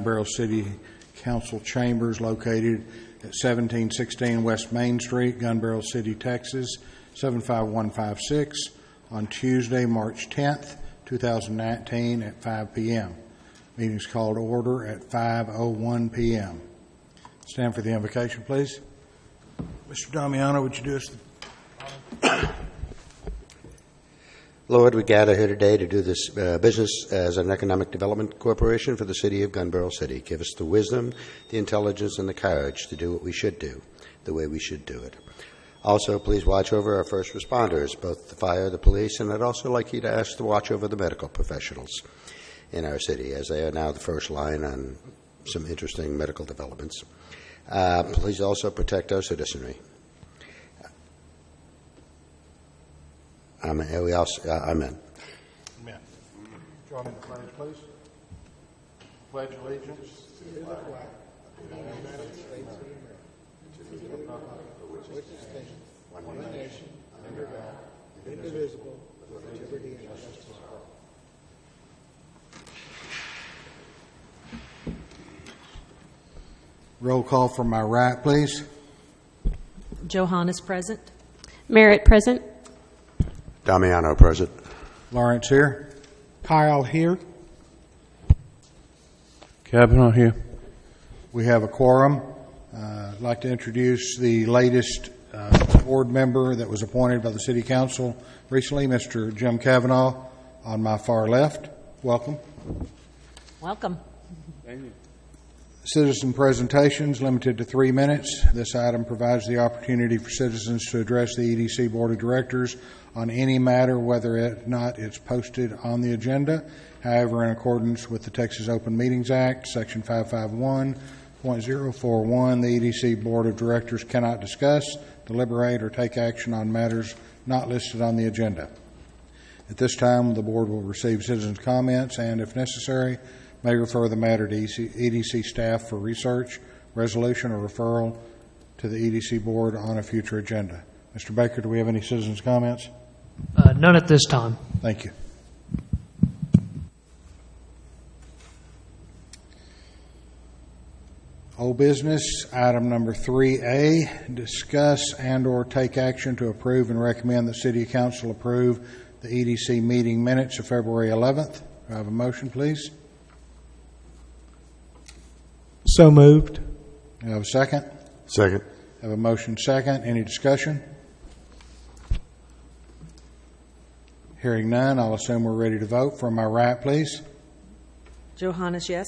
Barrel City Council Chambers located at 1716 West Main Street, Gun Barrel City, Texas, 75156 on Tuesday, March 10th, 2019 at 5 p.m. Meeting's called to order at 5:01 p.m. Stand for the invocation, please. Mr. Damiano, would you do us the... Lord, we gather here today to do this business as an economic development corporation for the city of Gun Barrel City. Give us the wisdom, the intelligence, and the courage to do what we should do, the way we should do it. Also, please watch over our first responders, both the fire, the police, and I'd also like you to ask to watch over the medical professionals in our city, as they are now the first line on some interesting medical developments. Please also protect our citizenry. Amen. Amen. Amen. Join in the pledge, please. Pledge allegiance to the flag of the United States of America, to the republic for which it stands, one nation, under God, indivisible, with liberty and justice for all. Roll call from my right, please. Johannes present. Merritt present. Damiano present. Lawrence here. Kyle here. Kavanaugh here. We have a quorum. I'd like to introduce the latest board member that was appointed by the City Council recently, Mr. Jim Kavanaugh, on my far left. Welcome. Welcome. Thank you. Citizen presentations limited to 3 minutes. This item provides the opportunity for citizens to address the EDC Board of Directors on any matter, whether or not it's posted on the agenda. However, in accordance with the Texas Open Meetings Act, Section 551.041, the EDC Board of Directors cannot discuss, deliberate, or take action on matters not listed on the agenda. At this time, the Board will receive citizens' comments and, if necessary, may refer the matter to EDC staff for research, resolution, or referral to the EDC Board on a future agenda. Mr. Baker, do we have any citizens' comments? None at this time. Thank you. Old business, item number 3A, discuss and or take action to approve and recommend that City Council approve the EDC meeting minutes of February 11th. Do I have a motion, please? So moved. Do I have a second? Second. I have a motion second. Any discussion? Hearing none, I'll assume we're ready to vote. From my right, please. Johannes, yes.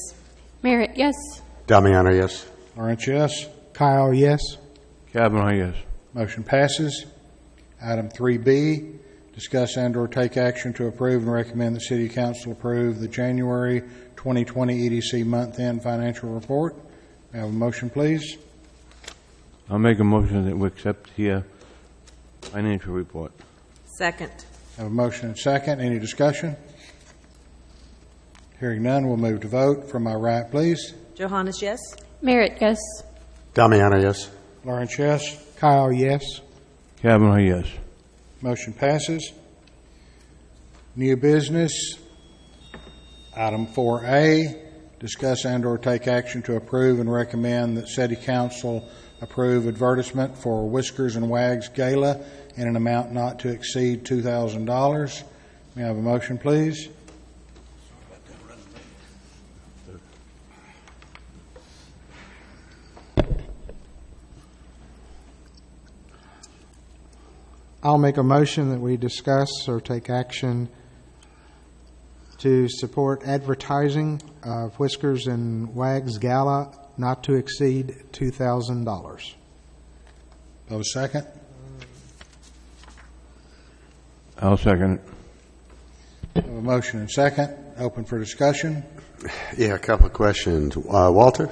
Merritt, yes. Damiano, yes. Lawrence, yes. Kyle, yes. Kavanaugh, yes. Motion passes. Item 3B, discuss and or take action to approve and recommend the City Council approve the January 2020 EDC month-end financial report. May I have a motion, please? I'll make a motion that we accept the financial report. Second. I have a motion and second. Any discussion? Hearing none, we'll move to vote. From my right, please. Johannes, yes. Merritt, yes. Damiano, yes. Lawrence, yes. Kyle, yes. Kavanaugh, yes. Motion passes. New business. Item 4A, discuss and or take action to approve and recommend that City Council approve advertisement for Whiskers and Wags Gala in an amount not to exceed $2,000. May I have a motion, please? I'll make a motion that we discuss or take action to support advertising of Whiskers and Wags Gala not to exceed $2,000. Have a second? I'll second it. Have a motion and second. Open for discussion. Yeah, a couple of questions. Walter?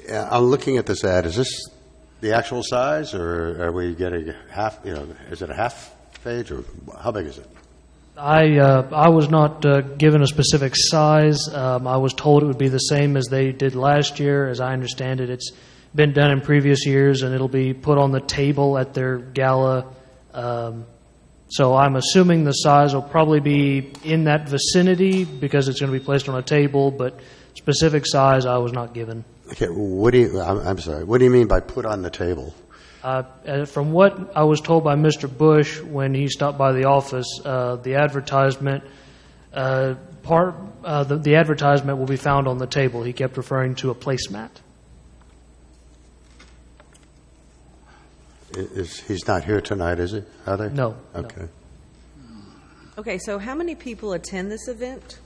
Yeah, I'm looking at this ad. Is this the actual size, or are we getting half, is it a half page, or how big is it? I was not given a specific size. I was told it would be the same as they did last year. As I understand it, it's been done in previous years, and it'll be put on the table at their gala So I'm assuming the size will probably be in that vicinity because it's going to be placed on a table, but specific size I was not given. Okay, what do you, I'm sorry, what do you mean by put on the table? From what I was told by Mr. Bush when he stopped by the office, the advertisement the advertisement will be found on the table. He kept referring to a placemat. He's not here tonight, is he? Are they? No. Okay. Okay, so how many people attend this event?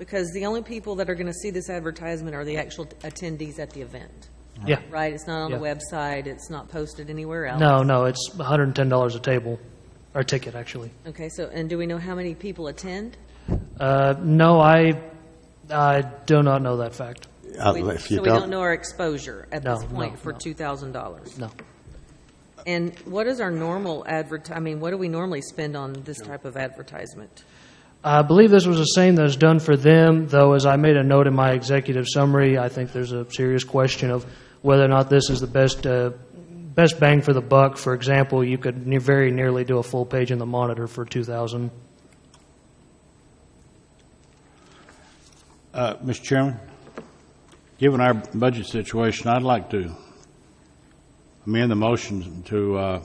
Because the only people that are going to see this advertisement are the actual attendees at the event, Yeah. right? It's not on Yeah. the website. It's not posted anywhere else. No, it's $110 a table, or ticket, actually. Okay, so, and do we know how many people attend? No, I do not know that fact. If you So we don't know our exposure at No, this point no, for no. $2,000. No. And what is our normal what do we normally spend on this type of advertisement? I believe this was the same that was done for them, though as I made a note in my executive summary, I think there's a serious question of whether or not this is the best bang for the buck. For example, you could very nearly do a full page in the Monitor for $2,000. Mr. Chairman, given our budget situation, I'd like to amend the motion to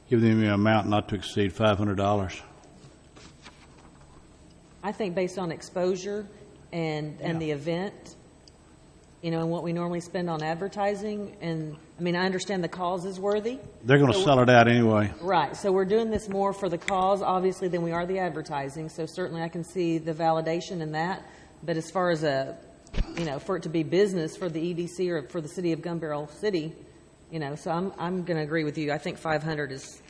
give them an amount not to exceed $500. I think based on exposure and the event, and what we normally spend on advertising, and, I understand the cause is worthy. They're going to sell it out anyway. Right, so we're doing this more for the cause, obviously, than we are the advertising, so certainly I can see the validation in that. But as far as for it to be business for the EDC or for the city of Gun Barrel City, so I'm going to agree with you. I think 500 is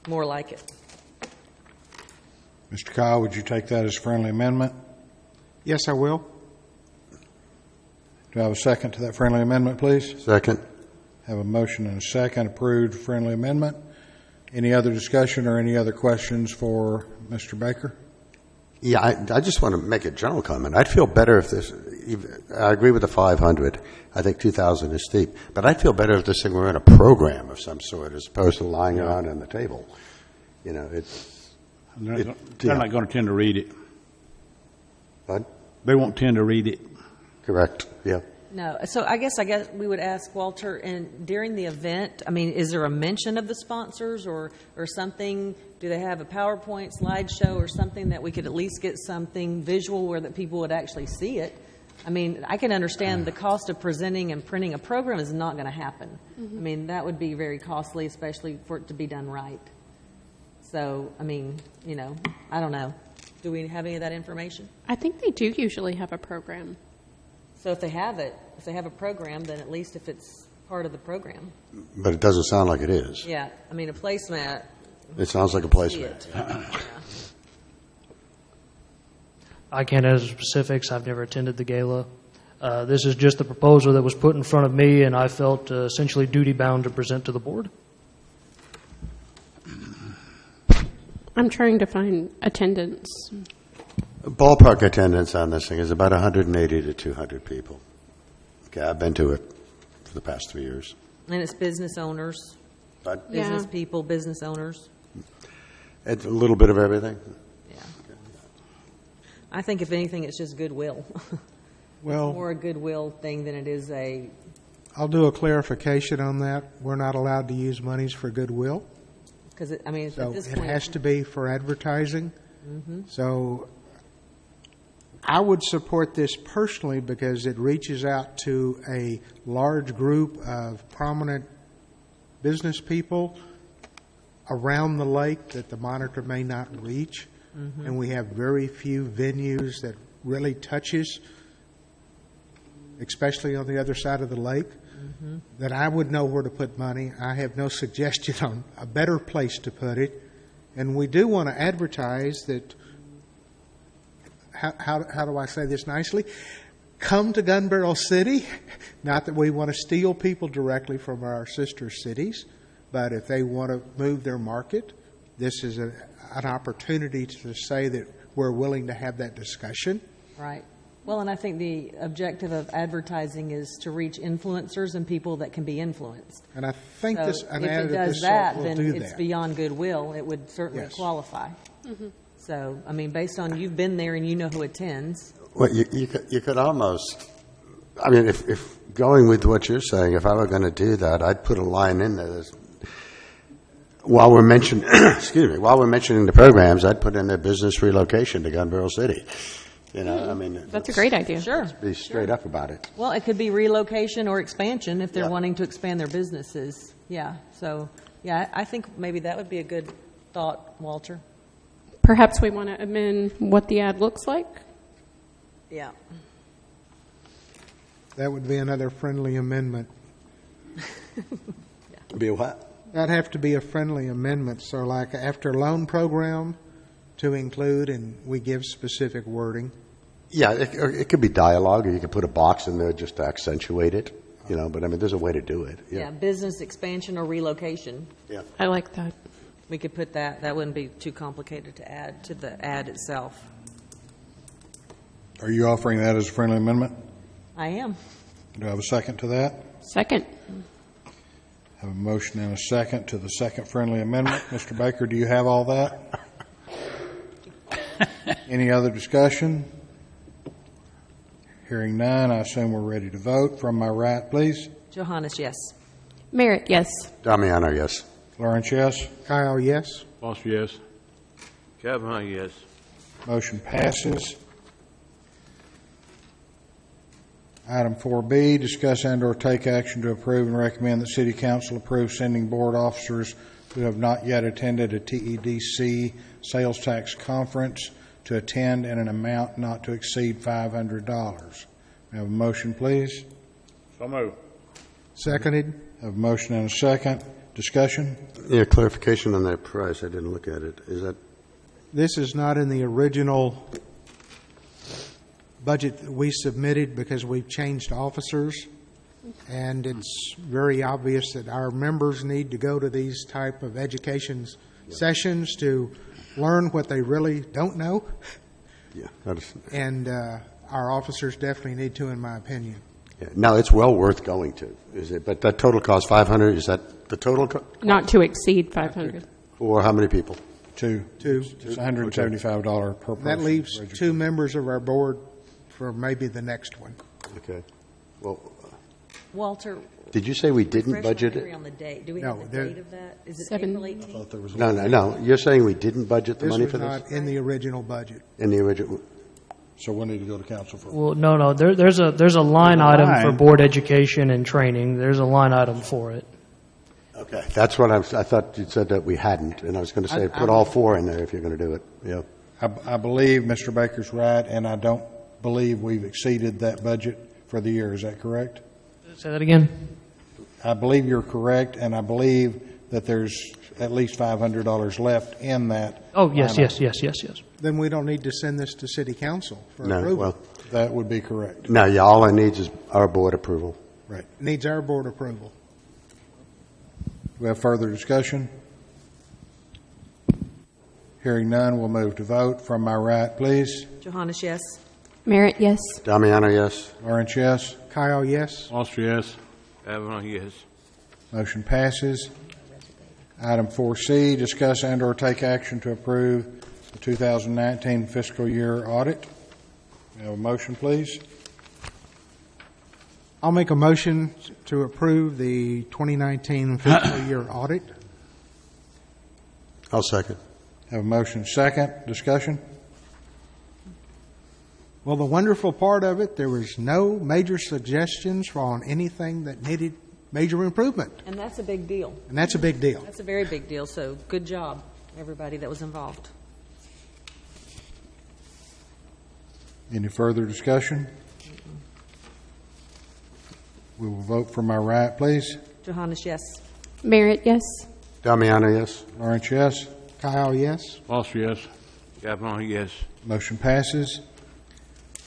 more like it. Mr. Kyle, would you take that as a friendly amendment? Yes, I will. Do I have a second to that friendly amendment, please? Second. Have a motion and a second, approved friendly amendment. Any other discussion or any other questions for Mr. Baker? Yeah, I just want to make a general comment. I'd feel better if this, I agree with the 500. I think 2,000 is steep. But I'd feel better if this thing were in a program of some sort as opposed to lying around on the table. They're not going to tend to read it. What? They won't tend to read it. Correct, yeah. No, so I guess we would ask Walter, and during the event, is there a mention of the sponsors or something? Do they have a PowerPoint slideshow or something that we could at least get something visual where that people would actually see it? I can understand the cost of presenting and printing a program is not going to happen. Mm-hmm. That would be very costly, especially for it to be done right. So, I don't know. Do we have any of that information? I think they do usually have a program. So if they have a program, then at least if it's part of the program. But it doesn't sound like it is. Yeah, a placemat. It sounds like a See placemat. it. Yeah. I can't answer specifics. I've never attended the gala. This is just the proposal that was put in front of me, and I felt essentially duty-bound to present to the board. I'm trying to find attendance. Ballpark attendance on this thing is about 180 to 200 people. Okay, I've been to it for the past 3 years. And it's business owners, But Yeah. business people, business owners. it's a little bit of everything. Yeah. I think if anything, it's just goodwill. Well, More a goodwill thing than it is a, I'll do a clarification on that. We're not allowed to use monies for goodwill. because So at this it point. has to be for advertising. So I would support this personally because it reaches out to a large group of prominent business people around the lake that the Monitor may not reach. And we have very few venues that really touches, especially on the other side of the lake, that I would know where to put money. I have no suggestion on a better place to put it. And we do want to advertise that, how do I say this nicely? Come to Gun Barrel City. Not that we want to steal people directly from our sister cities, but if they want to move their market, this is an opportunity to say that we're willing to have that discussion. Right. Well, and I think the objective of advertising is to reach influencers and people that can be influenced. And I think So this, an if ad it of does this that, sort will then do it's that. beyond goodwill. It would certainly Yes. qualify. So, I mean, based on you've been there and you know who attends. Well, you could almost, I mean, if going with what you're saying, if I were going to do that, I'd put a line in there that's, while we're mentioning, excuse me, while we're mentioning the programs, I'd put in their business relocation to Gun Barrel City. You know, I mean, That's a great idea. Sure. be straight up about it. Well, it could be relocation or expansion if they're Yeah. wanting to expand their businesses. Yeah. So, yeah, I think maybe that would be a good thought, Walter. Perhaps we want to amend what the ad looks like. Yeah. That would be another friendly amendment. Be a what? That'd have to be a friendly amendment, so like after loan program to include, and we give specific wording. Yeah, it could be dialogue, or you could put a box in there just to accentuate it, you know, but I mean, there's a way to do it. Yeah, business expansion or relocation. Yeah. I like that. We could put that. That wouldn't be too complicated to add to the ad itself. Are you offering that as a friendly amendment? I am. Do I have a second to that? Second. Have a motion and a second to the second friendly amendment. Mr. Baker, do you have all that? Any other discussion? Hearing none, I assume we're ready to vote. From my right, please. Johannes, yes. Merritt, yes. Damiano, yes. Lawrence, yes. Kyle, yes? Foster, yes. Kavanaugh, yes. Motion passes. Item 4B, discuss and/or take action to approve and recommend that City Council approve sending board officers who have not yet attended a TEDC sales tax conference to attend in an amount not to exceed $500. May I have a motion, please? So move. Seconded? Have a motion and a second. Discussion? Yeah, clarification on that price. I didn't look at it. Is that, This is not in the original budget that we submitted because we've changed officers, and it's very obvious that our members need to go to these type of education sessions to learn what they really don't know, yeah, that is, and our officers definitely need to, in my opinion. yeah. No, it's well worth going to, is it? But that total cost 500, is that the total? Not to exceed 500. Or how many people? Two. Two. It's $175 per person. That leaves Registered. 2 members of our board for maybe the next one. Okay. Well, Walter, did you say we didn't refresh my budget memory it? on the date. Do we No, have the there- date of that? Is it Seven- April 18th? No. You're saying we didn't budget the This money was for this? not in the original budget. In the original? So we'll need to go to council for. Well, no. There's a line item for board education and training. There's a line item for it. Okay. That's what I thought you said that we hadn't, and I was going to say, put all 4 in there if you're going to do it. Yeah. I believe Mr. Baker's right, and I don't believe we've exceeded that budget for the year. Is that correct? Say that again? I believe you're correct, and I believe that there's at least $500 left in that. Oh, yes. line item. Yes. Then we don't need to send this to city council for No, approval. well, That would be correct. no, yeah, all it needs is our board approval. Right. Needs our board approval. Do we have further discussion? Hearing none, we'll move to vote. From my right, please. Johannes, yes. Merritt, yes. Damiano, yes. Lawrence, yes. Kyle, yes? Foster, yes. Kavanaugh, yes. Motion passes. Item 4C, discuss and/or take action to approve the 2019 fiscal year audit. May I have a motion, please? I'll make a motion to approve the 2019 fiscal year audit. I'll second. Have a motion second. Discussion? Well, the wonderful part of it, there was no major suggestions on anything that needed major improvement, And that's a big deal. and that's a big deal. That's a very big deal. So good job, everybody that was involved. Any further discussion? We will vote from my right, please. Johannes, yes. Merritt, yes. Damiano, yes. Lawrence, yes. Kyle, yes? Foster, yes. Kavanaugh, yes. Motion passes.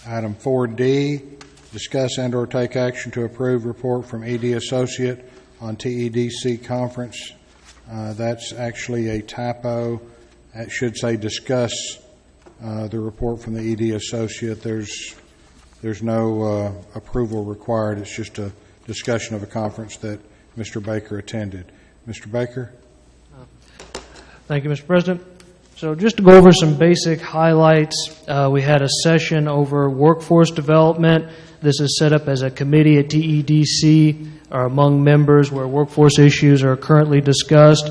Item 4D, discuss and/or take action to approve report from ED Associate on TEDC conference. That's actually a typo. It should say discuss the report from the ED Associate. There's There's no approval required. It's just a discussion of a conference that Mr. Baker attended. Mr. Baker? Thank you, Mr. President. So just to go over some basic highlights, we had a session over workforce development. This is set up as a committee at TEDC or among members where workforce issues are currently discussed.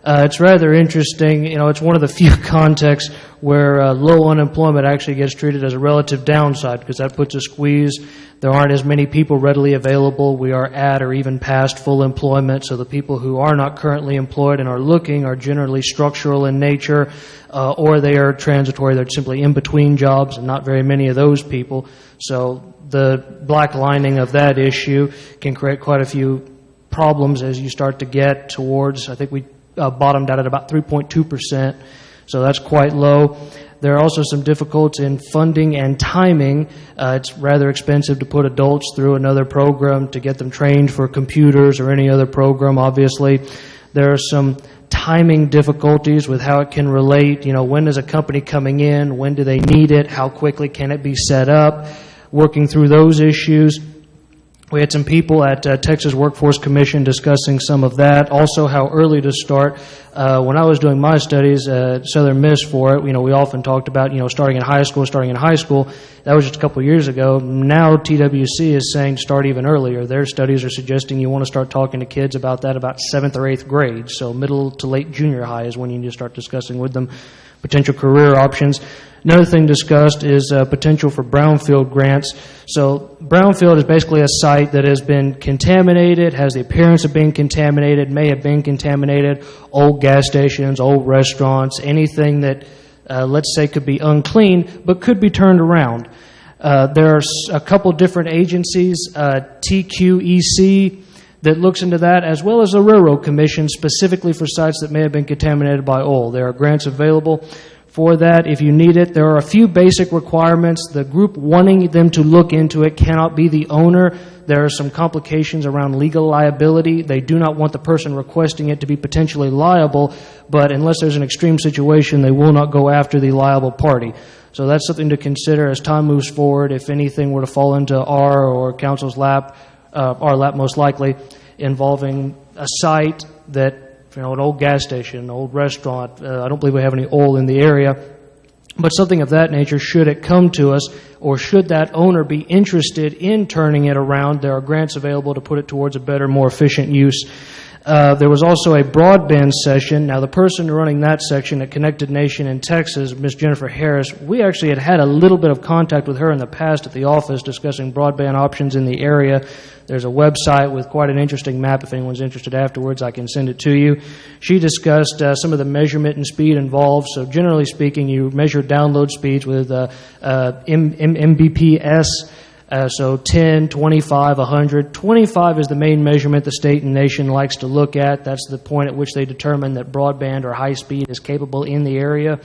It's rather interesting. You know, it's one of the few contexts where low unemployment actually gets treated as a relative downside because that puts a squeeze. There aren't as many people readily available. We are at or even past full employment, so the people who are not currently employed and are looking are generally structural in nature, or they are transitory. They're simply in between jobs, and not very many of those people. So the black lining of that issue can create quite a few problems as you start to get towards, I think we bottomed out at about 3.2%, so that's quite low. There are also some difficulties in funding and timing. It's rather expensive to put adults through another program to get them trained for computers or any other program, obviously. There are some timing difficulties with how it can relate. You know, when is a company coming in? When do they need it? How quickly can it be set up? Working through those issues. We had some people at Texas Workforce Commission discussing some of that. Also, how early to start. When I was doing my studies at Southern Miss for it, you know, we often talked about, you know, starting in high school. That was just a couple of years ago. Now TWC is saying start even earlier. Their studies are suggesting you want to start talking to kids about that about 7th or 8th grade. So middle to late junior high is when you need to start discussing with them potential career options. Another thing discussed is potential for brownfield grants. So brownfield is basically a site that has been contaminated, has the appearance of being contaminated, may have been contaminated, old gas stations, old restaurants, anything that, let's say, could be unclean but could be turned around. There are a couple different agencies, TQEC, that looks into that, as well as the Railroad Commission, specifically for sites that may have been contaminated by oil. There are grants available for that if you need it. There are a few basic requirements. The group wanting them to look into it cannot be the owner. There are some complications around legal liability. They do not want the person requesting it to be potentially liable, but unless there's an extreme situation, they will not go after the liable party. So that's something to consider as time moves forward. If anything were to fall into our or council's lap, our lap most likely, involving a site that, you know, an old gas station, an old restaurant. I don't believe we have any oil in the area. But something of that nature, should it come to us, or should that owner be interested in turning it around, there are grants available to put it towards a better, more efficient use. There was also a broadband session. Now, the person running that section at Connected Nation in Texas, Ms. Jennifer Harris, we actually had a little bit of contact with her in the past at the office discussing broadband options in the area. There's a website with quite an interesting map. If anyone's interested afterwards, I can send it to you. She discussed some of the measurement and speed involved. So generally speaking, you measure download speeds with Mbps. So 10, 25, 100. 25 is the main measurement the state and nation likes to look at. That's the point at which they determine that broadband or high speed is capable in the area.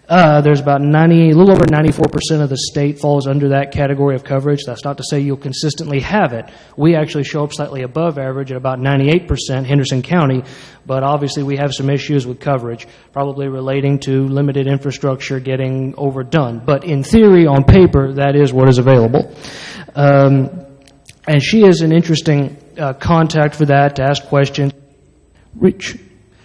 There's about a little over 94% of the state falls under that category of coverage. That's not to say you'll consistently have it. We actually show up slightly above average at about 98%, Henderson County, but obviously we have some issues with coverage, probably relating to limited infrastructure getting overdone. But in theory, on paper, that is what is available. And she is an interesting contact for that to ask questions.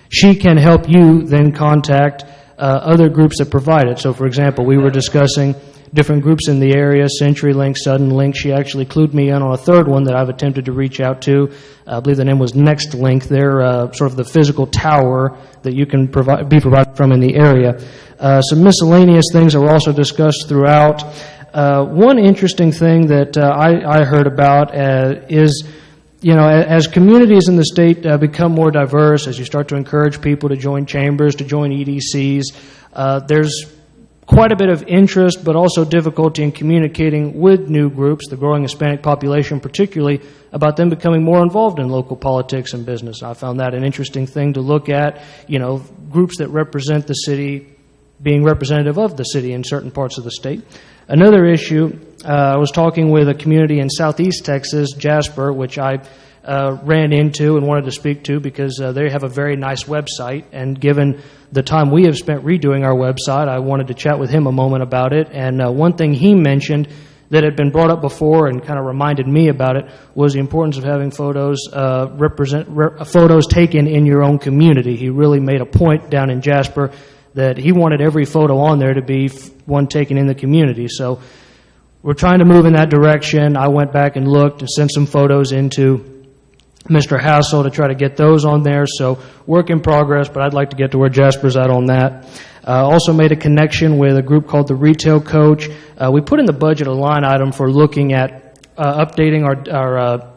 She can help you then contact other groups that provide it. So, for example, we were discussing different groups in the area, CenturyLink, Suddenlink. She actually clued me in on a third one that I've attempted to reach out to. I believe the name was NextLink. They're sort of the physical tower that you can be provided from in the area. Some miscellaneous things that were also discussed throughout. One interesting thing that I heard about is, you know, as communities in the state become more diverse, as you start to encourage people to join chambers, to join EDCs, there's quite a bit of interest, but also difficulty in communicating with new groups, the growing Hispanic population particularly, about them becoming more involved in local politics and business. I found that an interesting thing to look at, you know, groups that represent the city being representative of the city in certain parts of the state. Another issue, I was talking with a community in southeast Texas, Jasper, which I ran into and wanted to speak to because they have a very nice website, and given the time we have spent redoing our website, I wanted to chat with him a moment about it. And one thing he mentioned that had been brought up before and kind of reminded me about it was the importance of having photos photos taken in your own community. He really made a point down in Jasper that he wanted every photo on there to be one taken in the community. So we're trying to move in that direction. I went back and looked and sent some photos into Mr. Hassel to try to get those on there. So work in progress, but I'd like to get to where Jasper's at on that. Also made a connection with a group called the Retail Coach. We put in the budget a line item for looking at updating our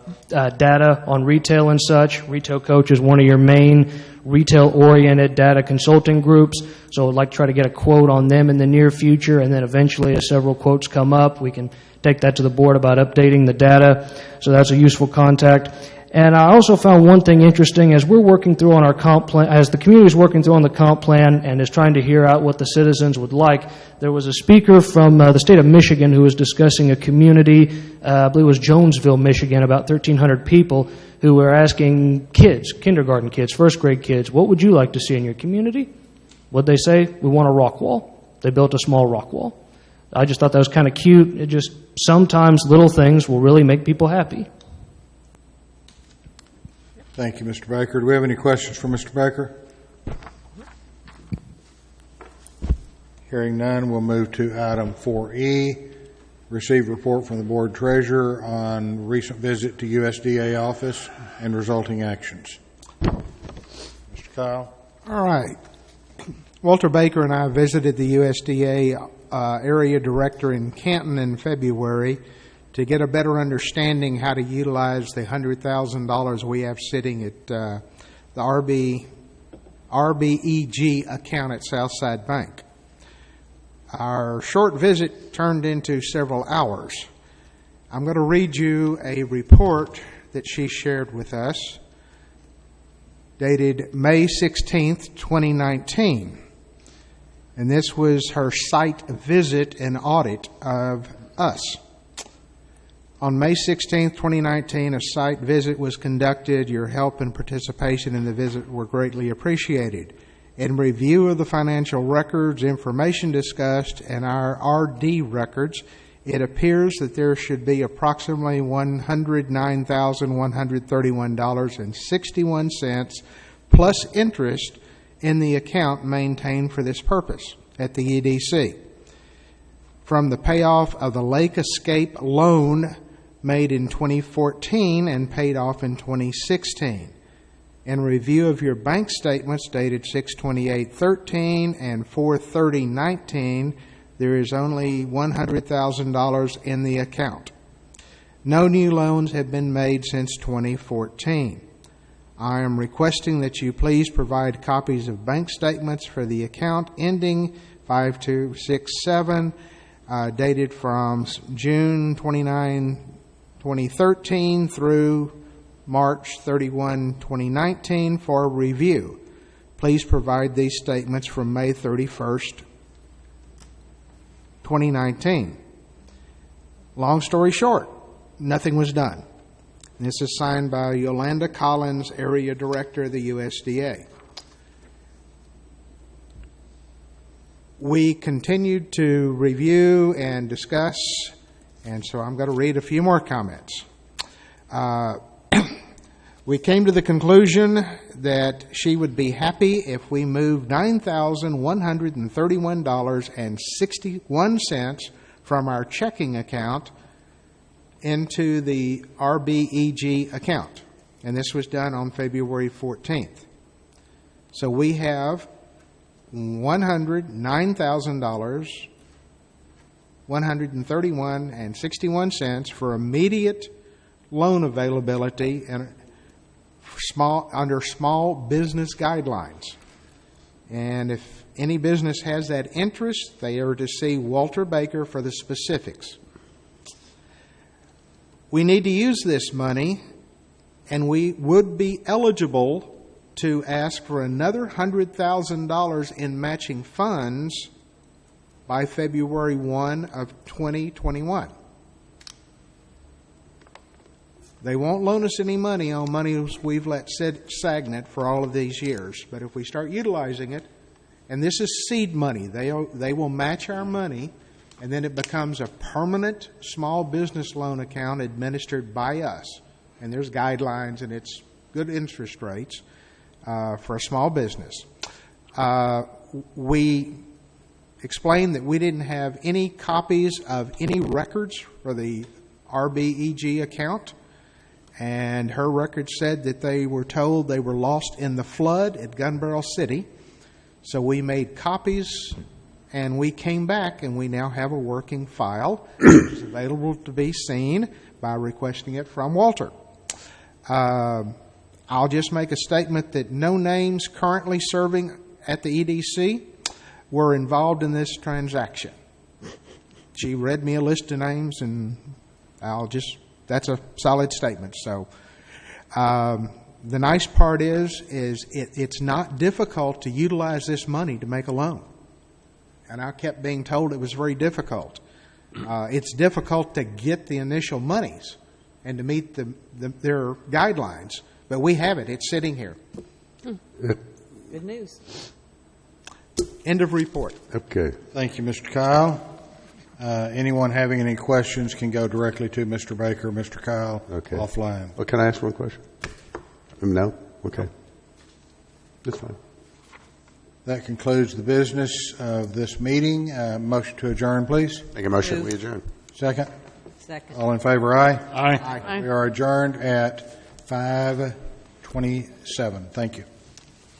data on retail and such. Retail Coach is one of your main retail-oriented data consulting groups, so I'd like to try to get a quote on them in the near future, and then eventually as several quotes come up, we can take that to the board about updating the data, so that's a useful contact. And I also found one thing interesting as we're working through on our comp plan, as the community is working through on the comp plan and is trying to hear out what the citizens would like. There was a speaker from the state of Michigan who was discussing a community, I believe it was Jonesville, Michigan, about 1,300 people who were asking kids, kindergarten kids, first grade kids, what would you like to see in your community? What'd they say? We want a rock wall. They built a small rock wall. I just thought that was kind of cute. It just, sometimes little things will really make people happy. Thank you, Mr. Baker. Do we have any questions for Mr. Baker? Hearing none, we'll move to item 4E, receive report from the board treasurer on recent visit to USDA office and resulting actions. Mr. Kyle. All right. Walter Baker and I visited the USDA area director in Canton in February to get a better understanding how to utilize the $100,000 we have sitting at the RBEG account at Southside Bank. Our short visit turned into several hours. I'm going to read you a report that she shared with us, dated May 16th, 2019. And this was her site visit and audit of us. On May 16th, 2019, a site visit was conducted. Your help and participation in the visit were greatly appreciated. In review of the financial records, information discussed, and our RD records, it appears that there should be approximately $109,131.61 plus interest in the account maintained for this purpose at the EDC from the payoff of the Lake Escape loan made in 2014 and paid off in 2016. In review of your bank statements dated 6/28/13 and 4/30/19, there is only $100,000 in the account. No new loans have been made since 2014. I am requesting that you please provide copies of bank statements for the account ending 5267, dated from June 29, 2013 through March 31, 2019 for review. Please provide these statements from May 31st, 2019. Long story short, nothing was done. This is signed by Yolanda Collins, Area Director of the USDA. We continued to review and discuss, and so I'm going to read a few more comments. We came to the conclusion that she would be happy if we moved $9,131.61 from our checking account into the RBEG account. And this was done on February 14th. So we have $109,000, $131.61 for immediate loan availability and under small business guidelines. And if any business has that interest, they are to see Walter Baker for the specifics. We need to use this money, and we would be eligible to ask for another $100,000 in matching funds by February 1 of 2021. They won't loan us any money on money we've let sit stagnant for all of these years. But if we start utilizing it, and this is seed money, they will match our money and then it becomes a permanent small business loan account administered by us. And there's guidelines, and it's good interest rates for a small business. We explained that we didn't have any copies of any records for the RBEG account, and her records said that they were told they were lost in the flood at Gun Barrel City. So we made copies, and we came back, and we now have a working file which is available to be seen by requesting it from Walter. I'll just make a statement that no names currently serving at the EDC were involved in this transaction. She read me a list of names, and that's a solid statement. So the nice part is it's not difficult to utilize this money to make a loan. And I kept being told it was very difficult. It's difficult to get the initial monies and to meet their guidelines. But we have it. It's sitting here. Good news. End of report. Okay. Thank you, Mr. Kyle. Anyone having any questions can go directly to Mr. Baker, Mr. Kyle, Okay. offline. Well, can I ask one question? No? Okay. That's fine. That concludes the business of this meeting. Motion to adjourn, please. Make a motion, Move. we adjourn. Second. Second. All in favor, aye. Aye. We are adjourned at 5:27. Thank you.